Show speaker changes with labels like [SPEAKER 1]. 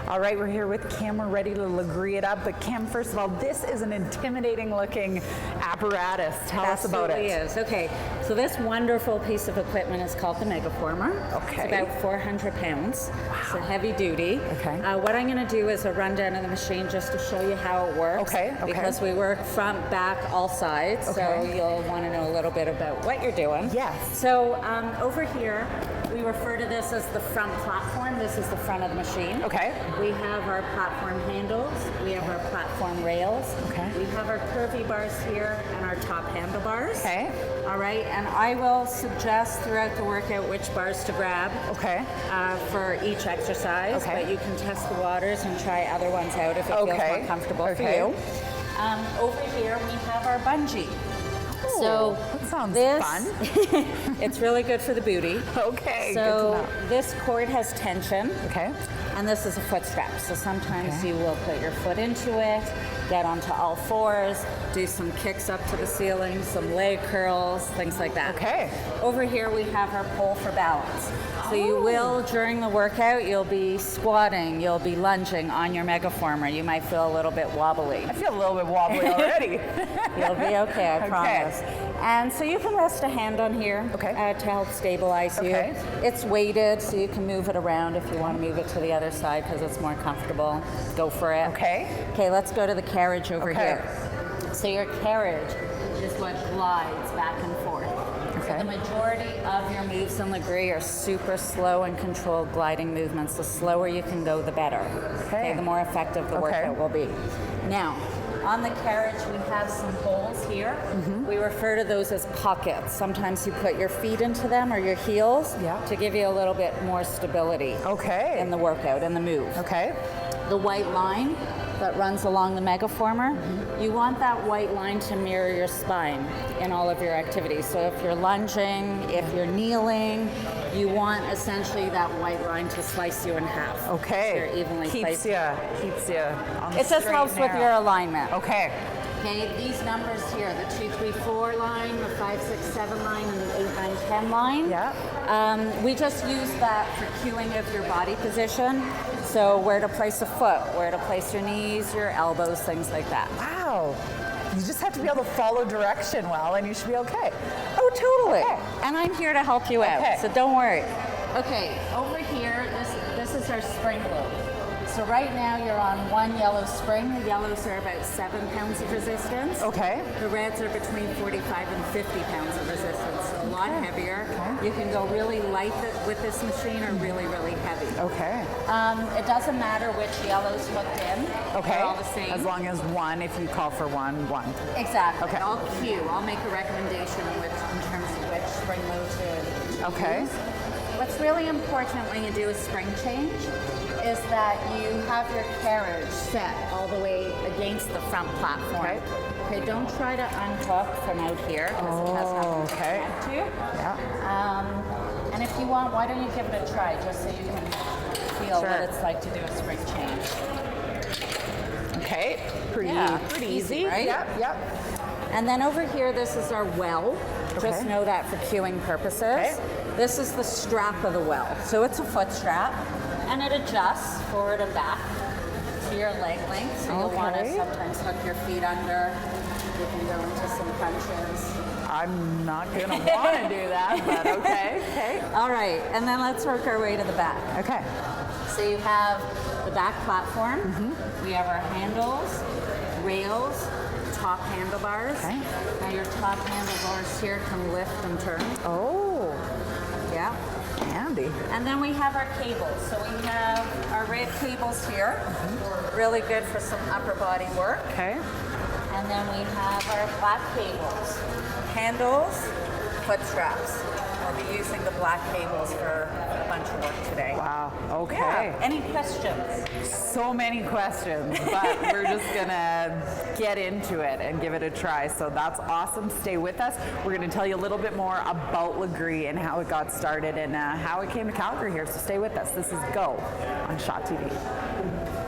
[SPEAKER 1] All right, we're here with Cam. We're ready to Lagree it up. But Cam, first of all, this is an intimidating looking apparatus. Tell us about it.
[SPEAKER 2] Absolutely is. Okay, so this wonderful piece of equipment is called the Megaformer.
[SPEAKER 1] Okay.
[SPEAKER 2] It's about 400 pounds. Wow. It's a heavy duty.
[SPEAKER 1] Okay.
[SPEAKER 2] What I'm going to do is a rundown of the machine just to show you how it works.
[SPEAKER 1] Okay.
[SPEAKER 2] Because we work front, back, all sides.
[SPEAKER 1] Okay.
[SPEAKER 2] So you'll want to know a little bit about what you're doing.
[SPEAKER 1] Yes.
[SPEAKER 2] So over here, we refer to this as the front platform. This is the front of the machine.
[SPEAKER 1] Okay.
[SPEAKER 2] We have our platform handles. We have our platform rails.
[SPEAKER 1] Okay.
[SPEAKER 2] We have our curvy bars here and our top handlebars.
[SPEAKER 1] Okay.
[SPEAKER 2] All right, and I will suggest throughout the workout which bars to grab.
[SPEAKER 1] Okay.
[SPEAKER 2] For each exercise.
[SPEAKER 1] Okay.
[SPEAKER 2] But you can test the waters and try other ones out if it feels more comfortable for you. Over here we have our bungee.
[SPEAKER 1] Ooh,
[SPEAKER 2] so
[SPEAKER 1] that sounds fun.
[SPEAKER 2] It's really good for the booty.
[SPEAKER 1] Okay.
[SPEAKER 2] So
[SPEAKER 1] good to know.
[SPEAKER 2] this cord has tension.
[SPEAKER 1] Okay.
[SPEAKER 2] And this is a foot strap. So sometimes you will put your foot into it, get onto all fours, do some kicks up to the ceiling, some leg curls, things like that.
[SPEAKER 1] Okay.
[SPEAKER 2] Over here we have our pole for balance. So you will, during the workout, you'll be squatting, you'll be lunging on your Megaformer. You might feel a little bit wobbly.
[SPEAKER 1] I feel a little bit wobbly already.
[SPEAKER 2] You'll be okay, I promise. And so you can rest a hand on here to help stabilize you. It's weighted, so you can move it around if you want to move it to the other side because it's more comfortable. Go for it.
[SPEAKER 1] Okay.
[SPEAKER 2] Okay, let's go to the carriage over here. So your carriage is what glides back and forth. So the majority of your moves in Lagree are super slow and controlled gliding movements. The slower you can go, the better. Okay, the more effective the workout will be. Now, on the carriage, we have some holes here. We refer to those as pockets. Sometimes you put your feet into them or your heels to give you a little bit more stability in the workout and the move. Okay. The white line that runs along the Megaformer, you want that white line to mirror your spine in all of your activities. So if you're lunging, if you're kneeling, you want essentially that white line to slice you in half.
[SPEAKER 1] Okay.
[SPEAKER 2] So you're evenly
[SPEAKER 1] keeps you on the
[SPEAKER 2] It just helps with your alignment.
[SPEAKER 1] Okay.
[SPEAKER 2] Okay, these numbers here, the 2, 3, 4 line, the 5, 6, 7 line, and the 8, 9, 10 line. We just use that for cueing of your body position. So where to place a foot, where to place your knees, your elbows, things like that.
[SPEAKER 1] Wow. You just have to be able to follow direction well, and you should be okay.
[SPEAKER 2] Oh, totally. And I'm here to help you out, so don't worry. Okay, over here, this is our spring load. So right now you're on one yellow spring. The yellows are about 7 pounds of resistance. Okay. The reds are between 45 and 50 pounds of resistance, so a lot heavier. You can go really light with this machine or really, really heavy. Okay. It doesn't matter which yellow's hooked in. They're all the same.
[SPEAKER 1] As long as one, if you call for one.
[SPEAKER 2] Exactly. I'll cue. I'll make a recommendation in terms of which spring load to use. What's really important when you do a spring change is that you have your carriage set all the way against the front platform. Okay, don't try to unhook from out here because it has nothing to connect to. And if you want, why don't you give it a try just so you can feel what it's like to do a spring change.
[SPEAKER 1] Okay, pretty easy,
[SPEAKER 2] right?
[SPEAKER 1] Yep.
[SPEAKER 2] And then over here, this is our well. Just know that for cueing purposes. This is the strap of the well. So it's a foot strap, and it adjusts forward and back to your leg length. So you'll want to sometimes hook your feet under. You can go into some punches.
[SPEAKER 1] I'm not going to want to do that, but okay.
[SPEAKER 2] All right, and then let's work our way to the back. Okay. So you have the back platform. We have our handles, rails, top handlebars. Now your top handlebars here can lift and turn. Oh. Yeah. Handy. And then we have our cables. So we have our red cables here. Really good for some upper body work. Okay. And then we have our black cables. Handles, foot straps. I'll be using the black cables for a bunch of work today.
[SPEAKER 1] Wow. Okay.
[SPEAKER 2] Yeah. Any questions?
[SPEAKER 1] So many questions, but we're just gonna get into it and give it a try. So that's awesome. Stay with us. We're gonna tell you a little bit more about Lagree and how it got started and how it came to Calgary here. So stay with us. This is Go on Shot TV.